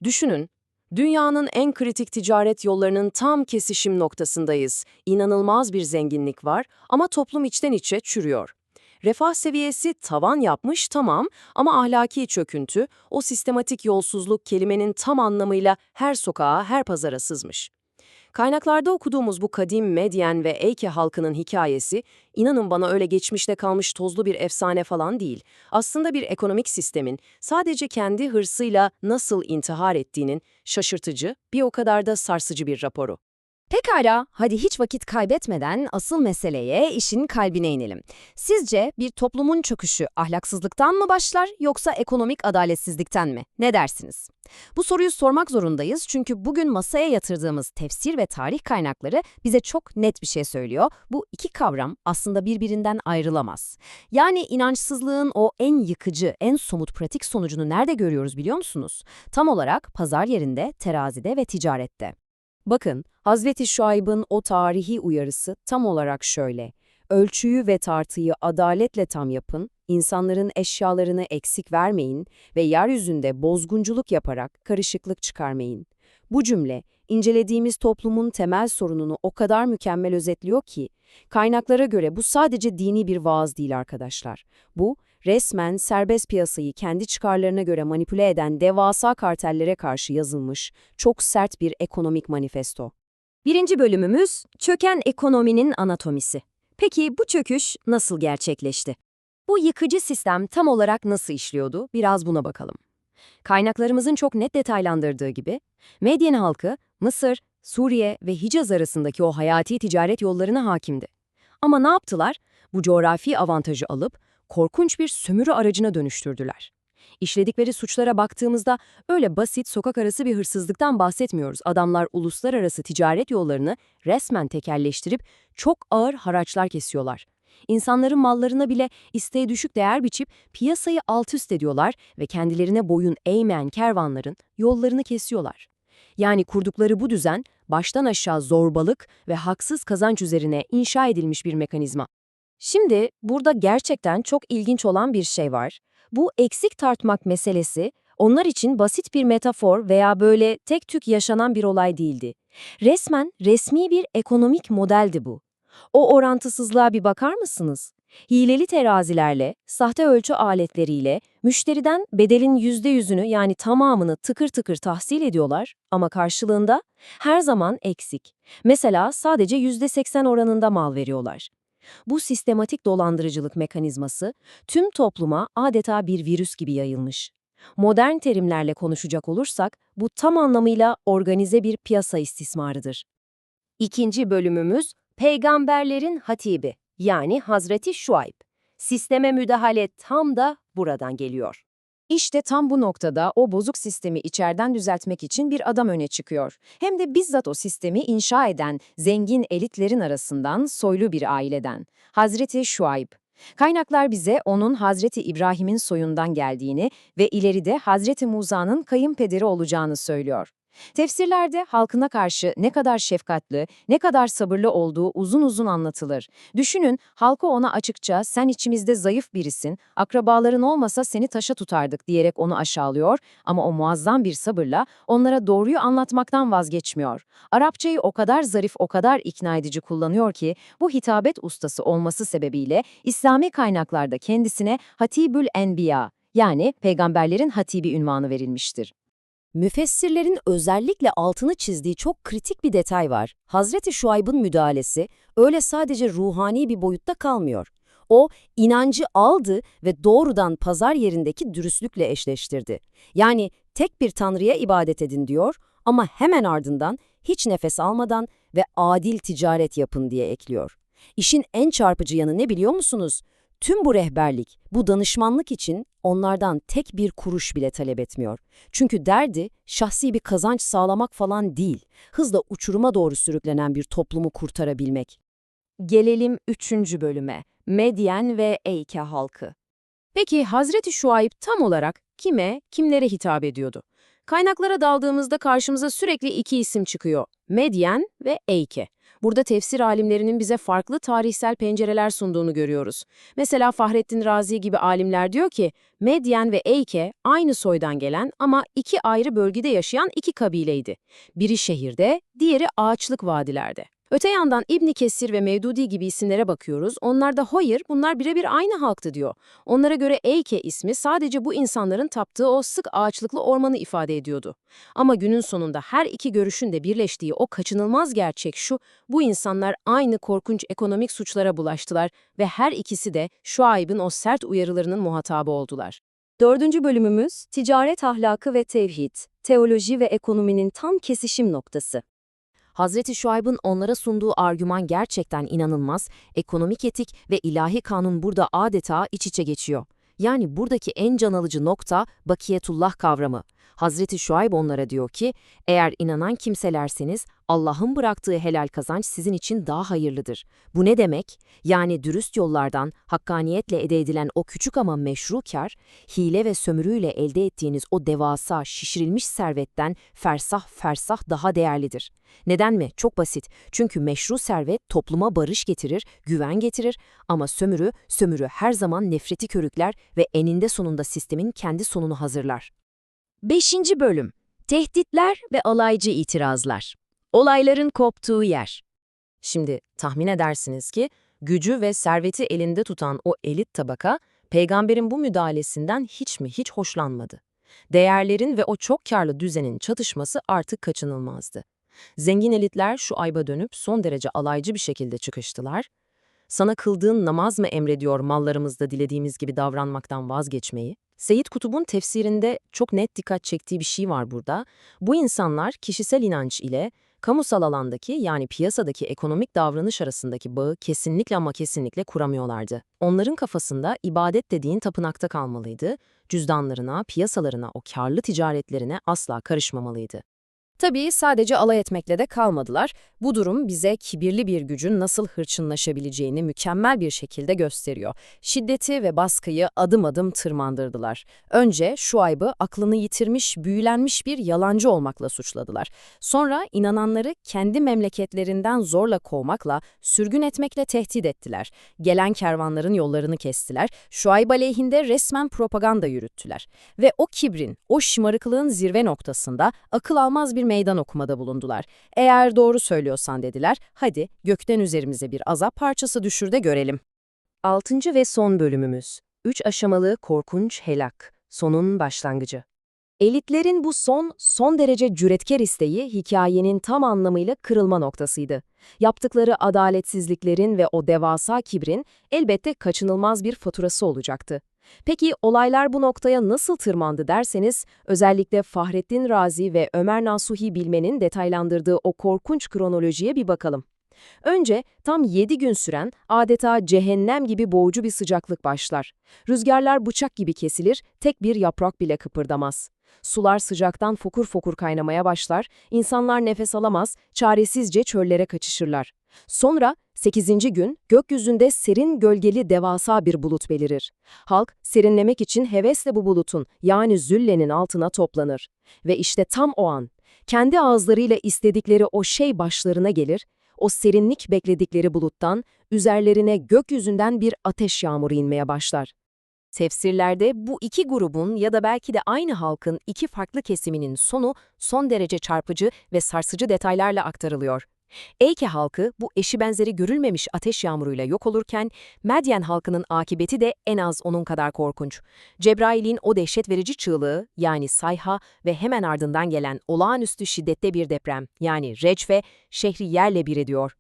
Düşünün, dünyanın en kritik ticaret yollarının tam kesişim noktasındayız. İnanılmaz bir zenginlik var ama toplum içten içe çürüyor. Refah seviyesi tavan yapmış tamam ama ahlaki çöküntü, o sistematik yolsuzluk kelimenin tam anlamıyla her sokağa, her pazara sızmış. Kaynaklarda okuduğumuz bu kadim Medyen ve Eyke halkının hikayesi, inanın bana öyle geçmişte kalmış tozlu bir efsane falan değil. Aslında bir ekonomik sistemin sadece kendi hırsıyla nasıl intihar ettiğinin şaşırtıcı, bir o kadar da sarsıcı bir raporu. Pekala, hadi hiç vakit kaybetmeden asıl meseleye, işin kalbine inelim. Sizce bir toplumun çöküşü ahlaksızlıktan mı başlar yoksa ekonomik adaletsizlikten mi? Ne dersiniz? Bu soruyu sormak zorundayız çünkü bugün masaya yatırdığımız tefsir ve tarih kaynakları bize çok net bir şey söylüyor. Bu iki kavram aslında birbirinden ayrılamaz. Yani inançsızlığın o en yıkıcı, en somut pratik sonucunu nerede görüyoruz biliyor musunuz? Tam olarak pazar yerinde, terazide ve ticarette. Bakın, Hazreti Şuayb'ın o tarihi uyarısı tam olarak şöyle: Ölçüyü ve tartıyı adaletle tam yapın, insanların eşyalarını eksik vermeyin ve yeryüzünde bozgunculuk yaparak karışıklık çıkarmayın. Bu cümle, incelediğimiz toplumun temel sorununu o kadar mükemmel özetliyor ki, kaynaklara göre bu sadece dini bir vaaz değil arkadaşlar. Bu, resmen serbest piyasayı kendi çıkarlarına göre manipüle eden devasa kartellere karşı yazılmış çok sert bir ekonomik manifesto. Birinci bölümümüz çöken ekonominin anatomisi. Peki bu çöküş nasıl gerçekleşti? Bu yıkıcı sistem tam olarak nasıl işliyordu? Biraz buna bakalım. Kaynaklarımızın çok net detaylandırdığı gibi, Medyen halkı Mısır, Suriye ve Hicaz arasındaki o hayati ticaret yollarına hakimdi. Ama ne yaptılar? Bu coğrafi avantajı alıp korkunç bir sömürü aracına dönüştürdüler. İşledikleri suçlara baktığımızda öyle basit sokak arası bir hırsızlıktan bahsetmiyoruz. Adamlar uluslararası ticaret yollarını resmen tekelleştirip çok ağır haraçlar kesiyorlar. İnsanların mallarına bile isteğe düşük değer biçip piyasayı alt üst ediyorlar ve kendilerine boyun eğmeyen kervanların yollarını kesiyorlar. Yani kurdukları bu düzen baştan aşağı zorbalık ve haksız kazanç üzerine inşa edilmiş bir mekanizma. Şimdi burada gerçekten çok ilginç olan bir şey var. Bu eksik tartmak meselesi onlar için basit bir metafor veya böyle tek tük yaşanan bir olay değildi. Resmen resmi bir ekonomik modeldi bu. O orantısızlığa bir bakar mısınız? Hileli terazilerle, sahte ölçü aletleriyle müşteriden bedelin %100'ünü yani tamamını tıkır tıkır tahsil ediyorlar ama karşılığında her zaman eksik. Mesela sadece %80 oranında mal veriyorlar. Bu sistematik dolandırıcılık mekanizması tüm topluma adeta bir virüs gibi yayılmış. Modern terimlerle konuşacak olursak bu tam anlamıyla organize bir piyasa istismarıdır. İkinci bölümümüz Peygamberlerin Hatibi yani Hazreti Şuayb. Sisteme müdahale tam da buradan geliyor. İşte tam bu noktada o bozuk sistemi içeriden düzeltmek için bir adam öne çıkıyor. Hem de bizzat o sistemi inşa eden zengin elitlerin arasından soylu bir aileden. Hazreti Şuayb. Kaynaklar bize onun Hazreti İbrahim'in soyundan geldiğini ve ileride Hazreti Musa'nın kayınpederi olacağını söylüyor. Tefsirlerde halkına karşı ne kadar şefkatli, ne kadar sabırlı olduğu uzun uzun anlatılır. Düşünün, halkı ona açıkça "sen içimizde zayıf birisin, akrabaların olmasa seni taşa tutardık" diyerek onu aşağılıyor ama o muazzam bir sabırla onlara doğruyu anlatmaktan vazgeçmiyor. Arapçayı o kadar zarif, o kadar ikna edici kullanıyor ki bu hitabet ustası olması sebebiyle İslami kaynaklarda kendisine Hatibül Enbiya yani peygamberlerin hatibi unvanı verilmiştir. Müfessirlerin özellikle altını çizdiği çok kritik bir detay var. Hazreti Şuayb'ın müdahalesi öyle sadece ruhani bir boyutta kalmıyor. O, inancı aldı ve doğrudan pazar yerindeki dürüstlükle eşleştirdi. Yani tek bir tanrıya ibadet edin diyor ama hemen ardından hiç nefes almadan ve adil ticaret yapın diye ekliyor. İşin en çarpıcı yanı ne biliyor musunuz? Tüm bu rehberlik, bu danışmanlık için onlardan tek bir kuruş bile talep etmiyor. Çünkü derdi şahsi bir kazanç sağlamak falan değil, hızla uçuruma doğru sürüklenen bir toplumu kurtarabilmek. Gelelim 3. bölüme, Medyen ve Eyke halkı. Peki Hazreti Şuayb tam olarak kime, kimlere hitap ediyordu? Kaynaklara daldığımızda karşımıza sürekli iki isim çıkıyor. Medyen ve Eyke. Burada tefsir alimlerinin bize farklı tarihsel pencereler sunduğunu görüyoruz. Mesela Fahrettin Razi gibi alimler diyor ki, Medyen ve Eyke aynı soydan gelen ama iki ayrı bölgede yaşayan iki kabileydi. Biri şehirde, diğeri ağaçlık vadilerde. Öte yandan İbn Kesir ve Mevdudi gibi isimlere bakıyoruz. Onlar da hayır, bunlar birebir aynı halktı diyor. Onlara göre Eyke ismi sadece bu insanların taptığı o sık ağaçlıklı ormanı ifade ediyordu. Ama günün sonunda her iki görüşün de birleştiği o kaçınılmaz gerçek şu, bu insanlar aynı korkunç ekonomik suçlara bulaştılar ve her ikisi de Şuayb'ın o sert uyarılarının muhatabı oldular. 4. bölümümüz ticaret ahlakı ve tevhid, teoloji ve ekonominin tam kesişim noktası. Hazreti Şuayb'ın onlara sunduğu argüman gerçekten inanılmaz, ekonomik etik ve ilahi kanun burada adeta iç içe geçiyor. Yani buradaki en can alıcı nokta bakiyetullah kavramı. Hazreti Şuayb onlara diyor ki, eğer inanan kimselerseniz Allah'ın bıraktığı helal kazanç sizin için daha hayırlıdır. Bu ne demek? Yani dürüst yollardan, hakkaniyetle elde edilen o küçük ama meşru kâr, hile ve sömürüyle elde ettiğiniz o devasa, şişirilmiş servetten fersah fersah daha değerlidir. Neden mi? Çok basit. Çünkü meşru servet topluma barış getirir, güven getirir ama sömürü her zaman nefreti körükler ve eninde sonunda sistemin kendi sonunu hazırlar. 5. bölüm tehditler ve alaycı itirazlar. Olayların koptuğu yer. Şimdi tahmin edersiniz ki gücü ve serveti elinde tutan o elit tabaka peygamberin bu müdahalesinden hiç hoşlanmadı. Değerlerin ve o çok karlı düzenin çatışması artık kaçınılmazdı. Zengin elitler şu ayba dönüp son derece alaycı bir şekilde çıkıştılar. Sana kıldığın namaz mı emrediyor mallarımızda dilediğimiz gibi davranmaktan vazgeçmeyi? Seyyid Kutub'un tefsirinde çok net dikkat çektiği bir şey var burada. Bu insanlar kişisel inanç ile kamusal alandaki yani piyasadaki ekonomik davranış arasındaki bağı kesinlikle ama kesinlikle kuramıyorlardı. Onların kafasında ibadet dediğin tapınakta kalmalıydı, cüzdanlarına, piyasalarına, o karlı ticaretlerine asla karışmamalıydı. Tabii sadece alay etmekle de kalmadılar. Bu durum bize kibirli bir gücün nasıl hırçınlaşabileceğini mükemmel bir şekilde gösteriyor. Şiddeti ve baskıyı adım adım tırmandırdılar. Önce Şuayb'ı aklını yitirmiş, büyülenmiş bir yalancı olmakla suçladılar. Sonra inananları kendi memleketlerinden zorla kovmakla, sürgün etmekle tehdit ettiler. Gelen kervanların yollarını kestiler. Şuayb aleyhinde resmen propaganda yürüttüler. Ve o kibrin, o şımarıklığın zirve noktasında akıl almaz bir meydan okumada bulundular. Eğer doğru söylüyorsan dediler, hadi gökten üzerimize bir azap parçası düşür de görelim. 6. ve son bölümümüz. 3 aşamalı korkunç helak. Sonun başlangıcı. Elitlerin bu son derece cüretkar isteği hikayenin tam anlamıyla kırılma noktasıydı. Yaptıkları adaletsizliklerin ve o devasa kibrin elbette kaçınılmaz bir faturası olacaktı. Peki olaylar bu noktaya nasıl tırmandı derseniz, özellikle Fahrettin Razi ve Ömer Nasuhi Bilmen'in detaylandırdığı o korkunç kronolojiye bir bakalım. Önce tam 7 gün süren adeta cehennem gibi boğucu bir sıcaklık başlar. Rüzgarlar bıçak gibi kesilir, tek bir yaprak bile kıpırdamaz. Sular sıcaktan fokur fokur kaynamaya başlar, insanlar nefes alamaz, çaresizce çöllere kaçışırlar. Sonra 8. gün gökyüzünde serin gölgeli devasa bir bulut belirir. Halk serinlemek için hevesle bu bulutun yani züllenin altına toplanır. Ve işte tam o an kendi ağızlarıyla istedikleri o şey başlarına gelir, o serinlik bekledikleri buluttan üzerlerine gökyüzünden bir ateş yağmuru inmeye başlar. Tefsirlerde bu iki grubun ya da belki de aynı halkın iki farklı kesiminin sonu son derece çarpıcı ve sarsıcı detaylarla aktarılıyor. Eyke halkı bu eşi benzeri görülmemiş ateş yağmuruyla yok olurken, Medyen halkının akıbeti de en az onun kadar korkunç. Cebrail'in o dehşet verici çığlığı yani sayha ve hemen ardından gelen olağanüstü şiddette bir deprem yani recfe şehri yerle bir ediyor.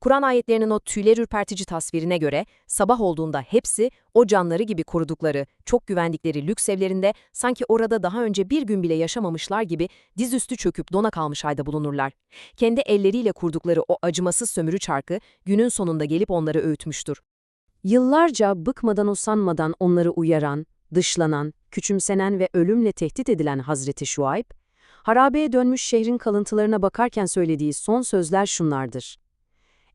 Kur'an ayetlerinin o tüyler ürpertici tasvirine göre sabah olduğunda hepsi o canları gibi korudukları, çok güvendikleri lüks evlerinde sanki orada daha önce bir gün bile yaşamamışlar gibi dizüstü çöküp dona kalmış halde bulunurlar. Kendi elleriyle kurdukları o acımasız sömürü çarkı günün sonunda gelip onları öğütmüştür. Yıllarca bıkmadan usanmadan onları uyaran, dışlanan, küçümsenen ve ölümle tehdit edilen Hazreti Şuayb, harabeye dönmüş şehrin kalıntılarına bakarken söylediği son sözler şunlardır.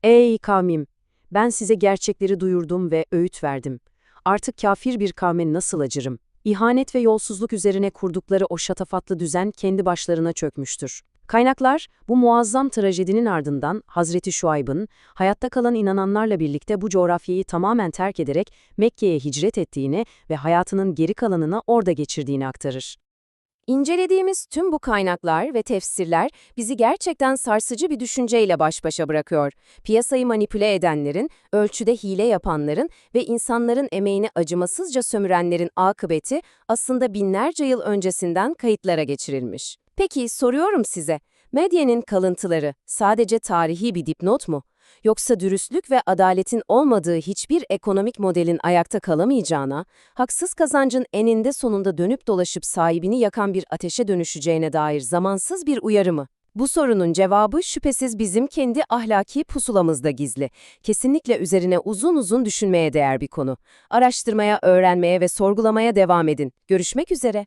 Ey kavmim! Ben size gerçekleri duyurdum ve öğüt verdim. Artık kafir bir kavme nasıl acırım? İhanet ve yolsuzluk üzerine kurdukları o şatafatlı düzen kendi başlarına çökmüştür. Kaynaklar, bu muazzam trajedinin ardından Hazreti Şuayb'ın hayatta kalan inananlarla birlikte bu coğrafyayı tamamen terk ederek Mekke'ye hicret ettiğini ve hayatının geri kalanını orada geçirdiğini aktarır. İncelediğimiz tüm bu kaynaklar ve tefsirler bizi gerçekten sarsıcı bir düşünceyle baş başa bırakıyor. Piyasayı manipüle edenlerin, ölçüde hile yapanların ve insanların emeğini acımasızca sömürenlerin akıbeti aslında binlerce yıl öncesinden kayıtlara geçirilmiş. Peki soruyorum size, medyanın kalıntıları sadece tarihi bir dipnot mu? Yoksa dürüstlük ve adaletin olmadığı hiçbir ekonomik modelin ayakta kalamayacağına, haksız kazancın eninde sonunda dönüp dolaşıp sahibini yakan bir ateşe dönüşeceğine dair zamansız bir uyarı mı? Bu sorunun cevabı şüphesiz bizim kendi ahlaki pusulamızda gizli. Kesinlikle üzerine uzun uzun düşünmeye değer bir konu. Araştırmaya, öğrenmeye ve sorgulamaya devam edin. Görüşmek üzere.